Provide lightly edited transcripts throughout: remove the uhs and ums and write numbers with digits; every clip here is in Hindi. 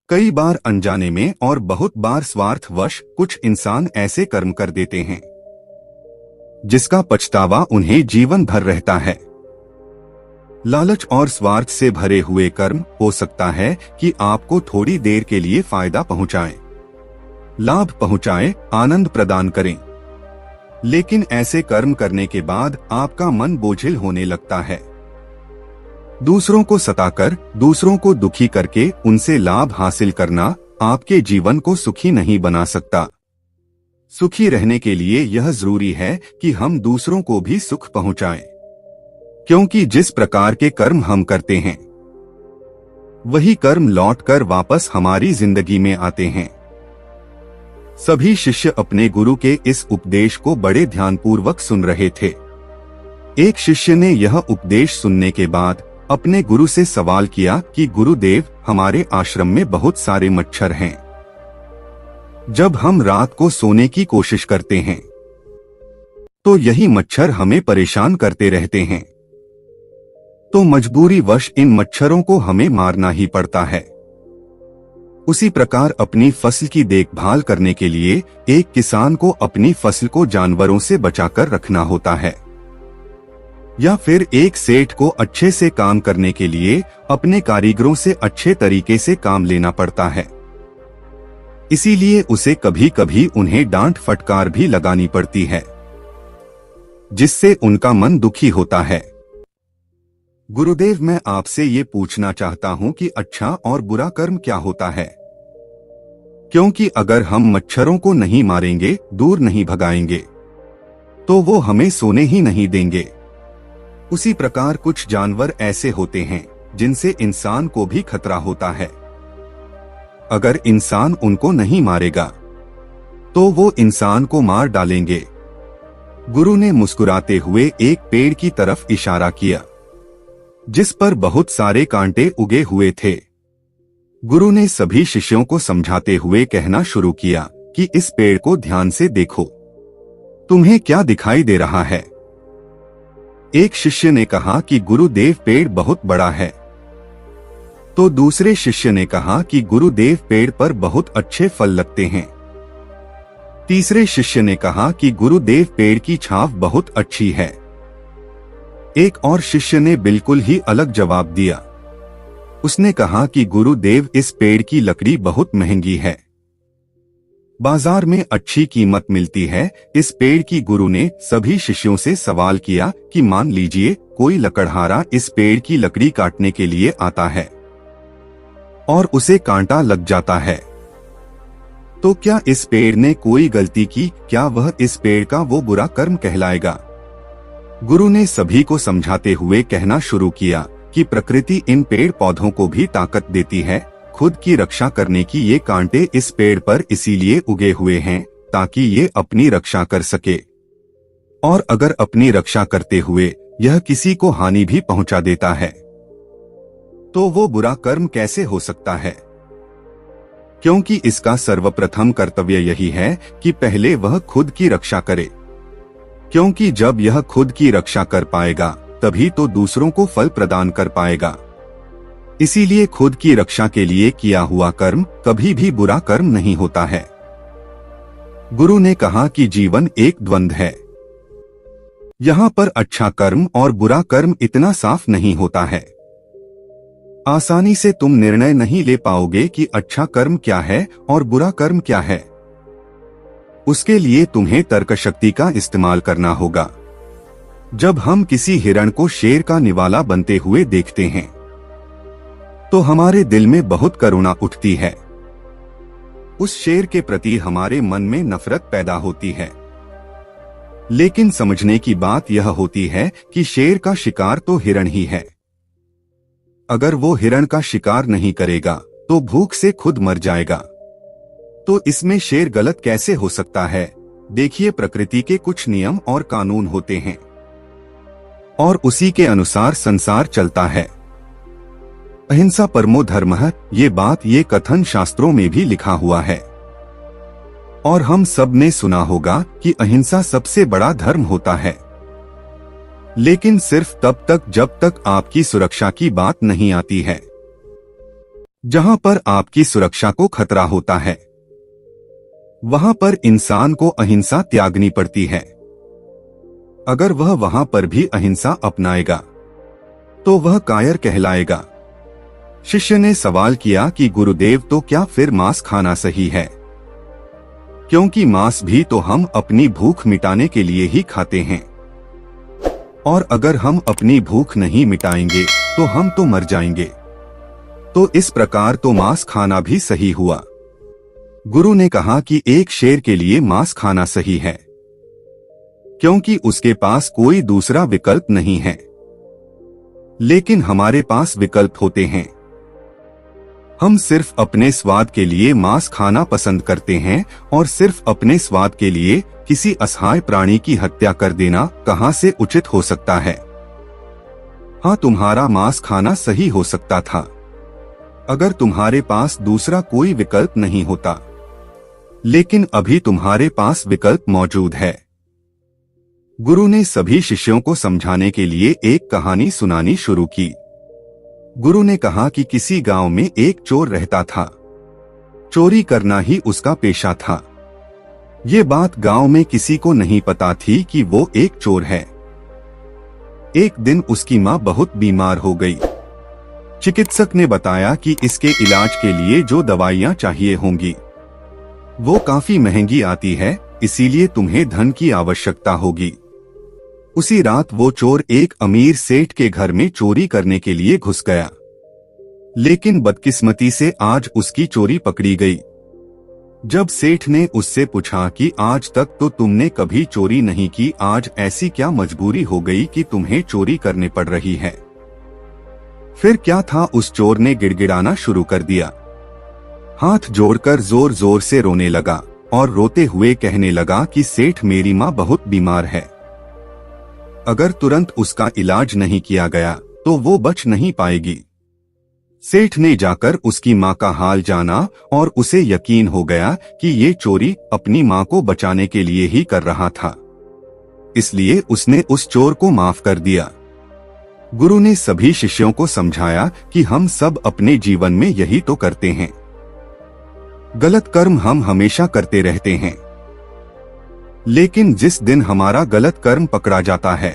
कई बार अनजाने में और बहुत बार स्वार्थवश कुछ इंसान ऐसे कर्म कर देते हैं जिसका पछतावा उन्हें जीवन भर रहता है। लालच और स्वार्थ से भरे हुए कर्म हो सकता है कि आपको थोड़ी देर के लिए फायदा पहुंचाएं, लाभ पहुंचाएं, आनंद प्रदान करें, लेकिन ऐसे कर्म करने के बाद आपका मन बोझिल होने लगता है। दूसरों को सताकर, दूसरों को दुखी करके उनसे लाभ हासिल करना आपके जीवन को सुखी नहीं बना सकता। सुखी रहने के लिए यह जरूरी है कि हम दूसरों को भी सुख पहुंचाएं, क्योंकि जिस प्रकार के कर्म हम करते हैं वही कर्म लौटकर वापस हमारी जिंदगी में आते हैं। सभी शिष्य अपने गुरु के इस उपदेश को बड़े ध्यानपूर्वक सुन रहे थे। एक शिष्य ने यह उपदेश सुनने के बाद अपने गुरु से सवाल किया कि गुरुदेव, हमारे आश्रम में बहुत सारे मच्छर हैं। जब हम रात को सोने की कोशिश करते हैं तो यही मच्छर हमें परेशान करते रहते हैं, तो मजबूरीवश इन मच्छरों को हमें मारना ही पड़ता है। उसी प्रकार अपनी फसल की देखभाल करने के लिए एक किसान को अपनी फसल को जानवरों से बचाकर रखना होता है, या फिर एक सेठ को अच्छे से काम करने के लिए अपने कारीगरों से अच्छे तरीके से काम लेना पड़ता है। इसीलिए उसे कभी कभी उन्हें डांट फटकार भी लगानी पड़ती है, जिससे उनका मन दुखी होता है। गुरुदेव, मैं आपसे ये पूछना चाहता हूँ कि अच्छा और बुरा कर्म क्या होता है? क्योंकि अगर हम मच्छरों को नहीं मारेंगे, दूर नहीं भगाएंगे, तो वो हमें सोने ही नहीं देंगे। उसी प्रकार कुछ जानवर ऐसे होते हैं जिनसे इंसान को भी खतरा होता है। अगर इंसान उनको नहीं मारेगा तो वो इंसान को मार डालेंगे। गुरु ने मुस्कुराते हुए एक पेड़ की तरफ इशारा किया जिस पर बहुत सारे कांटे उगे हुए थे। गुरु ने सभी शिष्यों को समझाते हुए कहना शुरू किया कि इस पेड़ को ध्यान से देखो, तुम्हें क्या दिखाई दे रहा है? एक शिष्य ने कहा कि गुरुदेव, पेड़ बहुत बड़ा है। तो दूसरे शिष्य ने कहा कि गुरुदेव, पेड़ पर बहुत अच्छे फल लगते हैं। तीसरे शिष्य ने कहा कि गुरुदेव, पेड़ की छाव बहुत अच्छी है। एक और शिष्य ने बिल्कुल ही अलग जवाब दिया। उसने कहा कि गुरुदेव, इस पेड़ की लकड़ी बहुत महंगी है, बाजार में अच्छी कीमत मिलती है इस पेड़ की। गुरु ने सभी शिष्यों से सवाल किया कि मान लीजिए कोई लकड़हारा इस पेड़ की लकड़ी काटने के लिए आता है और उसे कांटा लग जाता है, तो क्या इस पेड़ ने कोई गलती की? क्या वह इस पेड़ का वो बुरा कर्म कहलाएगा? गुरु ने सभी को समझाते हुए कहना शुरू किया कि प्रकृति इन पेड़ पौधों को भी ताकत देती है। खुद की रक्षा करने की ये कांटे इस पेड़ पर इसीलिए उगे हुए हैं ताकि ये अपनी रक्षा कर सके, और अगर अपनी रक्षा करते हुए यह किसी को हानि भी पहुंचा देता है तो वो बुरा कर्म कैसे हो सकता है? क्योंकि इसका सर्वप्रथम कर्तव्य यही है कि पहले वह खुद की रक्षा करे, क्योंकि जब यह खुद की रक्षा कर पाएगा तभी तो दूसरों को फल प्रदान कर पाएगा। इसीलिए खुद की रक्षा के लिए किया हुआ कर्म कभी भी बुरा कर्म नहीं होता है। गुरु ने कहा कि जीवन एक द्वंद्व है। यहाँ पर अच्छा कर्म और बुरा कर्म इतना साफ नहीं होता है। आसानी से तुम निर्णय नहीं ले पाओगे कि अच्छा कर्म क्या है और बुरा कर्म क्या है। उसके लिए तुम्हें तर्क शक्ति का इस्तेमाल करना होगा। जब हम किसी हिरण को शेर का निवाला बनते हुए देखते हैं तो हमारे दिल में बहुत करुणा उठती है। उस शेर के प्रति हमारे मन में नफरत पैदा होती है। लेकिन समझने की बात यह होती है कि शेर का शिकार तो हिरण ही है। अगर वो हिरण का शिकार नहीं करेगा तो भूख से खुद मर जाएगा। तो इसमें शेर गलत कैसे हो सकता है? देखिए, प्रकृति के कुछ नियम और कानून होते हैं और उसी के अनुसार संसार चलता है। अहिंसा परमो धर्मः, ये बात ये कथन शास्त्रों में भी लिखा हुआ है और हम सब ने सुना होगा कि अहिंसा सबसे बड़ा धर्म होता है। लेकिन सिर्फ तब तक जब तक आपकी सुरक्षा की बात नहीं आती है। जहां पर आपकी सुरक्षा को खतरा होता है, वहां पर इंसान को अहिंसा त्यागनी पड़ती है। अगर वह वहां पर भी अहिंसा अपनाएगा तो वह कायर कहलाएगा। शिष्य ने सवाल किया कि गुरुदेव, तो क्या फिर मांस खाना सही है? क्योंकि मांस भी तो हम अपनी भूख मिटाने के लिए ही खाते हैं, और अगर हम अपनी भूख नहीं मिटाएंगे तो हम तो मर जाएंगे। तो इस प्रकार तो मांस खाना भी सही हुआ। गुरु ने कहा कि एक शेर के लिए मांस खाना सही है, क्योंकि उसके पास कोई दूसरा विकल्प नहीं है। लेकिन हमारे पास विकल्प होते हैं। हम सिर्फ अपने स्वाद के लिए मांस खाना पसंद करते हैं, और सिर्फ अपने स्वाद के लिए किसी असहाय प्राणी की हत्या कर देना कहां से उचित हो सकता है? हाँ, तुम्हारा मांस खाना सही हो सकता था अगर तुम्हारे पास दूसरा कोई विकल्प नहीं होता, लेकिन अभी तुम्हारे पास विकल्प मौजूद है। गुरु ने सभी शिष्यों को समझाने के लिए एक कहानी सुनानी शुरू की। गुरु ने कहा कि किसी गांव में एक चोर रहता था। चोरी करना ही उसका पेशा था। ये बात गांव में किसी को नहीं पता थी कि वो एक चोर है। एक दिन उसकी मां बहुत बीमार हो गई। चिकित्सक ने बताया कि इसके इलाज के लिए जो दवाइयां चाहिए होंगी वो काफी महंगी आती है, इसीलिए तुम्हें धन की आवश्यकता होगी। उसी रात वो चोर एक अमीर सेठ के घर में चोरी करने के लिए घुस गया, लेकिन बदकिस्मती से आज उसकी चोरी पकड़ी गई। जब सेठ ने उससे पूछा कि आज तक तो तुमने कभी चोरी नहीं की, आज ऐसी क्या मजबूरी हो गई कि तुम्हें चोरी करने पड़ रही है? फिर क्या था? उस चोर ने गिड़गिड़ाना शुरू कर दिया, हाथ जोड़कर जोर जोर से रोने लगा और रोते हुए कहने लगा कि सेठ, मेरी माँ बहुत बीमार है। अगर तुरंत उसका इलाज नहीं किया गया तो वो बच नहीं पाएगी। सेठ ने जाकर उसकी माँ का हाल जाना और उसे यकीन हो गया कि ये चोरी अपनी माँ को बचाने के लिए ही कर रहा था, इसलिए उसने उस चोर को माफ कर दिया। गुरु ने सभी शिष्यों को समझाया कि हम सब अपने जीवन में यही तो करते हैं। गलत कर्म हम हमेशा करते रहते हैं, लेकिन जिस दिन हमारा गलत कर्म पकड़ा जाता है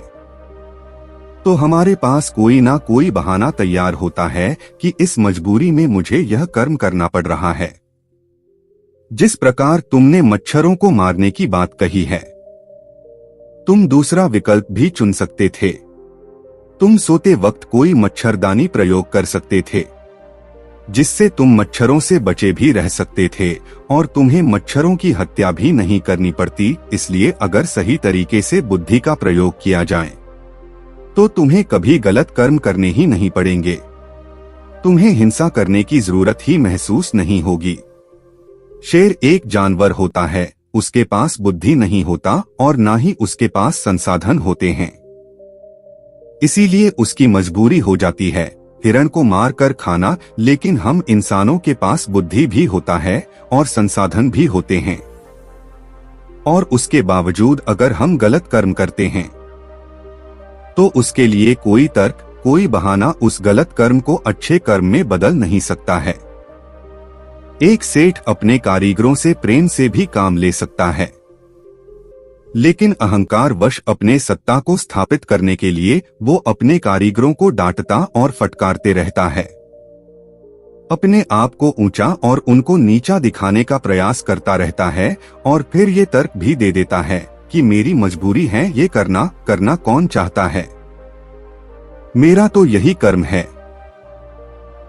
तो हमारे पास कोई ना कोई बहाना तैयार होता है कि इस मजबूरी में मुझे यह कर्म करना पड़ रहा है। जिस प्रकार तुमने मच्छरों को मारने की बात कही है, तुम दूसरा विकल्प भी चुन सकते थे। तुम सोते वक्त कोई मच्छरदानी प्रयोग कर सकते थे, जिससे तुम मच्छरों से बचे भी रह सकते थे और तुम्हें मच्छरों की हत्या भी नहीं करनी पड़ती। इसलिए अगर सही तरीके से बुद्धि का प्रयोग किया जाए तो तुम्हें कभी गलत कर्म करने ही नहीं पड़ेंगे। तुम्हें हिंसा करने की जरूरत ही महसूस नहीं होगी। शेर एक जानवर होता है, उसके पास बुद्धि नहीं होता और ना ही उसके पास संसाधन होते हैं, इसीलिए उसकी मजबूरी हो जाती है हिरण को मार कर खाना। लेकिन हम इंसानों के पास बुद्धि भी होता है और संसाधन भी होते हैं, और उसके बावजूद अगर हम गलत कर्म करते हैं तो उसके लिए कोई तर्क, कोई बहाना उस गलत कर्म को अच्छे कर्म में बदल नहीं सकता है। एक सेठ अपने कारीगरों से प्रेम से भी काम ले सकता है, लेकिन अहंकार वश अपने सत्ता को स्थापित करने के लिए वो अपने कारीगरों को डांटता और फटकारते रहता है। अपने आप को ऊंचा और उनको नीचा दिखाने का प्रयास करता रहता है, और फिर ये तर्क भी दे देता है कि मेरी मजबूरी है ये करना कौन चाहता है, मेरा तो यही कर्म है।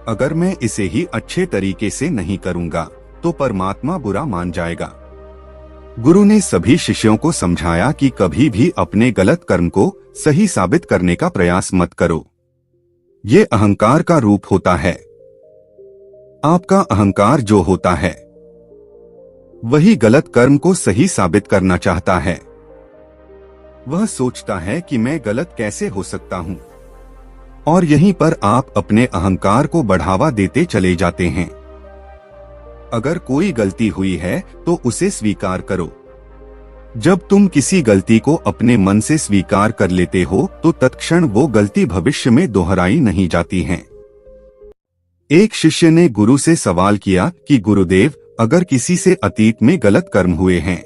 अगर मैं इसे ही अच्छे तरीके से नहीं करूंगा तो परमात्मा बुरा मान जाएगा। गुरु ने सभी शिष्यों को समझाया कि कभी भी अपने गलत कर्म को सही साबित करने का प्रयास मत करो। ये अहंकार का रूप होता है। आपका अहंकार जो होता है वही गलत कर्म को सही साबित करना चाहता है। वह सोचता है कि मैं गलत कैसे हो सकता हूं, और यहीं पर आप अपने अहंकार को बढ़ावा देते चले जाते हैं। अगर कोई गलती हुई है तो उसे स्वीकार करो। जब तुम किसी गलती को अपने मन से स्वीकार कर लेते हो तो तत्क्षण वो गलती भविष्य में दोहराई नहीं जाती है। एक शिष्य ने गुरु से सवाल किया कि गुरुदेव, अगर किसी से अतीत में गलत कर्म हुए हैं,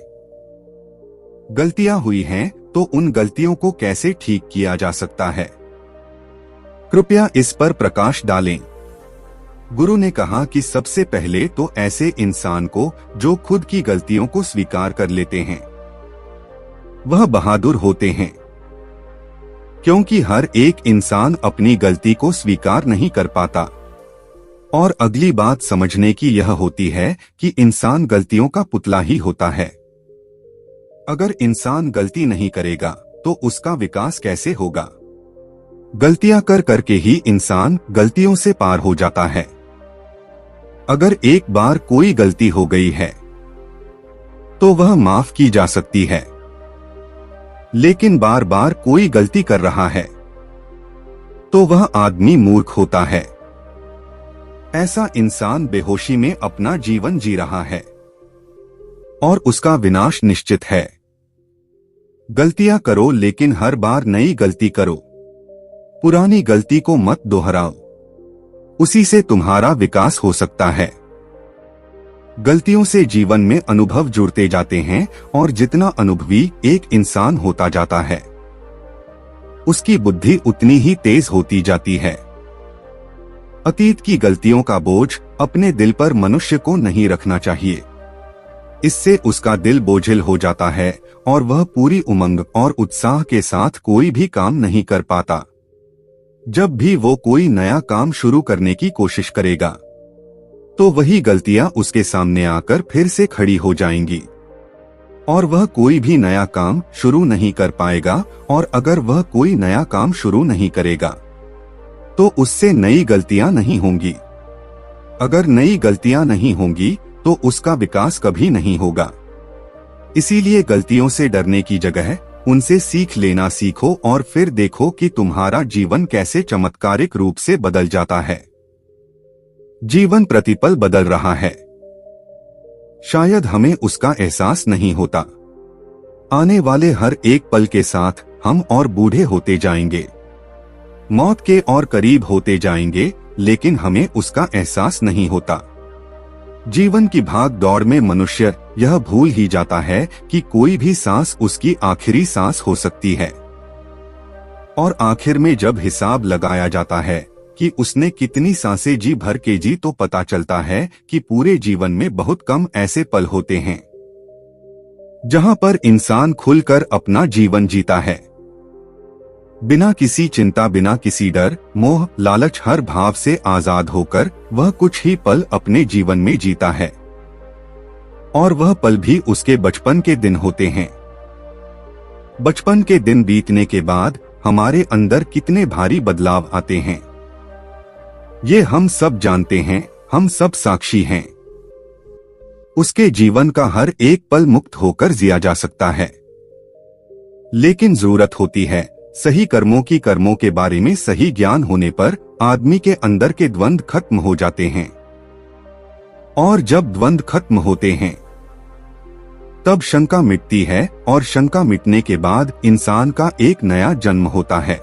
गलतियां हुई हैं, तो उन गलतियों को कैसे ठीक किया जा सकता है? कृपया इस पर प्रकाश डालें। गुरु ने कहा कि सबसे पहले तो ऐसे इंसान को जो खुद की गलतियों को स्वीकार कर लेते हैं, वह बहादुर होते हैं, क्योंकि हर एक इंसान अपनी गलती को स्वीकार नहीं कर पाता। और अगली बात समझने की यह होती है कि इंसान गलतियों का पुतला ही होता है। अगर इंसान गलती नहीं करेगा तो उसका विकास कैसे होगा? गलतियां कर करके ही इंसान गलतियों से पार हो जाता है। अगर एक बार कोई गलती हो गई है तो वह माफ की जा सकती है, लेकिन बार बार कोई गलती कर रहा है तो वह आदमी मूर्ख होता है। ऐसा इंसान बेहोशी में अपना जीवन जी रहा है और उसका विनाश निश्चित है। गलतियां करो, लेकिन हर बार नई गलती करो। पुरानी गलती को मत दोहराओ, उसी से तुम्हारा विकास हो सकता है। गलतियों से जीवन में अनुभव जुड़ते जाते हैं और जितना अनुभवी एक इंसान होता जाता है, उसकी बुद्धि उतनी ही तेज होती जाती है। अतीत की गलतियों का बोझ अपने दिल पर मनुष्य को नहीं रखना चाहिए। इससे उसका दिल बोझिल हो जाता है और वह पूरी उमंग और उत्साह के साथ कोई भी काम नहीं कर पाता। जब भी वो कोई नया काम शुरू करने की कोशिश करेगा तो वही गलतियां उसके सामने आकर फिर से खड़ी हो जाएंगी और वह कोई भी नया काम शुरू नहीं कर पाएगा। और अगर वह कोई नया काम शुरू नहीं करेगा तो उससे नई गलतियां नहीं होंगी। अगर नई गलतियां नहीं होंगी तो उसका विकास कभी नहीं होगा। इसीलिए गलतियों से डरने की जगह उनसे सीख लेना सीखो और फिर देखो कि तुम्हारा जीवन कैसे चमत्कारिक रूप से बदल जाता है। जीवन प्रतिपल बदल रहा है, शायद हमें उसका एहसास नहीं होता। आने वाले हर एक पल के साथ हम और बूढ़े होते जाएंगे, मौत के और करीब होते जाएंगे, लेकिन हमें उसका एहसास नहीं होता। जीवन की भाग दौड़ में मनुष्य यह भूल ही जाता है कि कोई भी सांस उसकी आखिरी सांस हो सकती है। और आखिर में जब हिसाब लगाया जाता है कि उसने कितनी सांसें जी भर के जी, तो पता चलता है कि पूरे जीवन में बहुत कम ऐसे पल होते हैं जहां पर इंसान खुलकर अपना जीवन जीता है, बिना किसी चिंता, बिना किसी डर, मोह, लालच, हर भाव से आजाद होकर वह कुछ ही पल अपने जीवन में जीता है। और वह पल भी उसके बचपन के दिन होते हैं। बचपन के दिन बीतने के बाद हमारे अंदर कितने भारी बदलाव आते हैं, ये हम सब जानते हैं, हम सब साक्षी हैं। उसके जीवन का हर एक पल मुक्त होकर जिया जा सकता है, लेकिन जरूरत होती है सही कर्मों की। कर्मों के बारे में सही ज्ञान होने पर आदमी के अंदर के द्वंद्व खत्म हो जाते हैं, और जब द्वंद्व खत्म होते हैं तब शंका मिटती है, और शंका मिटने के बाद इंसान का एक नया जन्म होता है।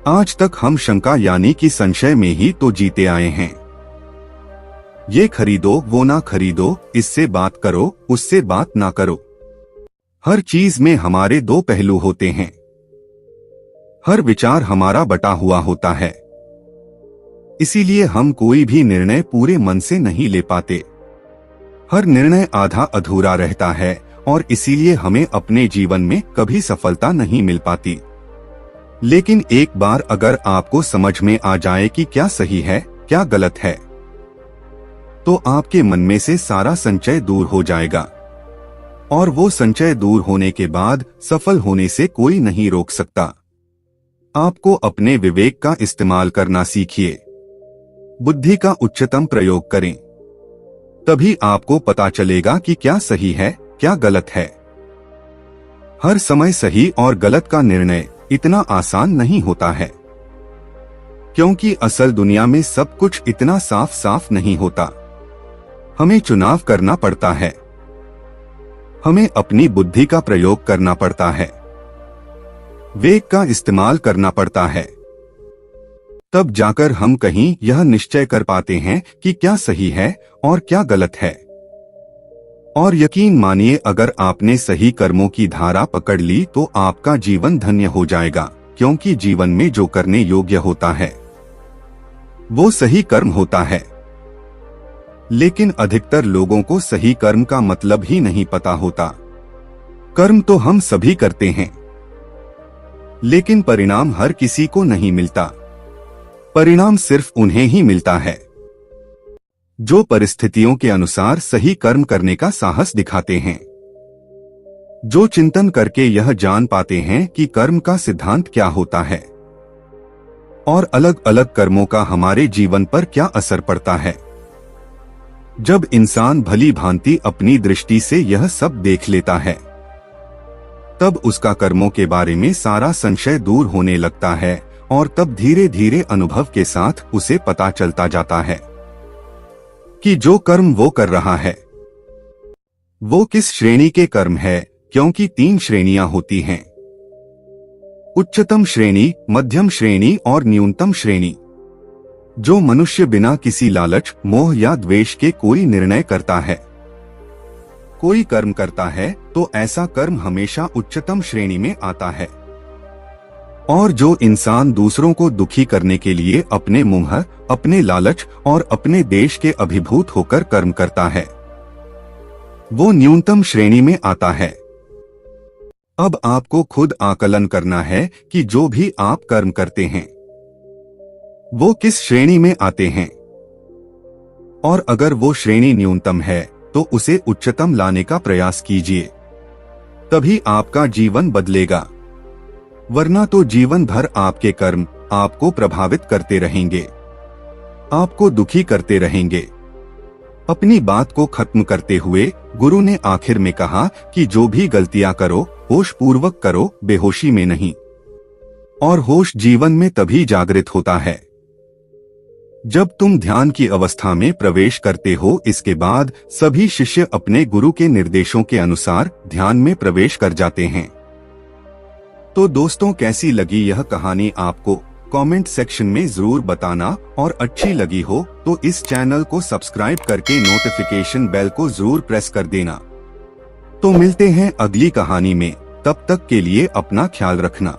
आज तक हम शंका यानी कि संशय में ही तो जीते आए हैं। ये खरीदो, वो ना खरीदो, इससे बात करो, उससे बात ना करो। हर चीज में हमारे दो पहलू होते हैं, हर विचार हमारा बटा हुआ होता है। इसीलिए हम कोई भी निर्णय पूरे मन से नहीं ले पाते, हर निर्णय आधा अधूरा रहता है, और इसीलिए हमें अपने जीवन में कभी सफलता नहीं मिल पाती। लेकिन एक बार अगर आपको समझ में आ जाए कि क्या सही है, क्या गलत है, तो आपके मन में से सारा संचय दूर हो जाएगा, और वो संचय दूर होने के बाद सफल होने से कोई नहीं रोक सकता। आपको अपने विवेक का इस्तेमाल करना सीखिए, बुद्धि का उच्चतम प्रयोग करें, तभी आपको पता चलेगा कि क्या सही है, क्या गलत है। हर समय सही और गलत का निर्णय इतना आसान नहीं होता है, क्योंकि असल दुनिया में सब कुछ इतना साफ साफ नहीं होता। हमें चुनाव करना पड़ता है, हमें अपनी बुद्धि का प्रयोग करना पड़ता है, वेग का इस्तेमाल करना पड़ता है। तब जाकर हम कहीं यह निश्चय कर पाते हैं कि क्या सही है और क्या गलत है। और यकीन मानिए, अगर आपने सही कर्मों की धारा पकड़ ली तो आपका जीवन धन्य हो जाएगा, क्योंकि जीवन में जो करने योग्य होता है वो सही कर्म होता है। लेकिन अधिकतर लोगों को सही कर्म का मतलब ही नहीं पता होता। कर्म तो हम सभी करते हैं, लेकिन परिणाम हर किसी को नहीं मिलता। परिणाम सिर्फ उन्हें ही मिलता है जो परिस्थितियों के अनुसार सही कर्म करने का साहस दिखाते हैं, जो चिंतन करके यह जान पाते हैं कि कर्म का सिद्धांत क्या होता है और अलग अलग कर्मों का हमारे जीवन पर क्या असर पड़ता है। जब इंसान भली भांति अपनी दृष्टि से यह सब देख लेता है, तब उसका कर्मों के बारे में सारा संशय दूर होने लगता है और तब धीरे धीरे अनुभव के साथ उसे पता चलता जाता है कि जो कर्म वो कर रहा है वो किस श्रेणी के कर्म है, क्योंकि 3 श्रेणियां होती हैं: उच्चतम श्रेणी, मध्यम श्रेणी और न्यूनतम श्रेणी। जो मनुष्य बिना किसी लालच, मोह या द्वेष के कोई निर्णय करता है, कोई कर्म करता है, तो ऐसा कर्म हमेशा उच्चतम श्रेणी में आता है। और जो इंसान दूसरों को दुखी करने के लिए अपने मोह, अपने लालच और अपने देश के अभिभूत होकर कर्म करता है, वो न्यूनतम श्रेणी में आता है। अब आपको खुद आकलन करना है कि जो भी आप कर्म करते हैं वो किस श्रेणी में आते हैं, और अगर वो श्रेणी न्यूनतम है तो उसे उच्चतम लाने का प्रयास कीजिए, तभी आपका जीवन बदलेगा। वरना तो जीवन भर आपके कर्म आपको प्रभावित करते रहेंगे, आपको दुखी करते रहेंगे। अपनी बात को खत्म करते हुए गुरु ने आखिर में कहा कि जो भी गलतियां करो होश पूर्वक करो, बेहोशी में नहीं। और होश जीवन में तभी जागृत होता है जब तुम ध्यान की अवस्था में प्रवेश करते हो। इसके बाद सभी शिष्य अपने गुरु के निर्देशों के अनुसार ध्यान में प्रवेश कर जाते हैं। तो दोस्तों, कैसी लगी यह कहानी आपको कमेंट सेक्शन में जरूर बताना, और अच्छी लगी हो तो इस चैनल को सब्सक्राइब करके नोटिफिकेशन बेल को जरूर प्रेस कर देना। तो मिलते हैं अगली कहानी में, तब तक के लिए अपना ख्याल रखना।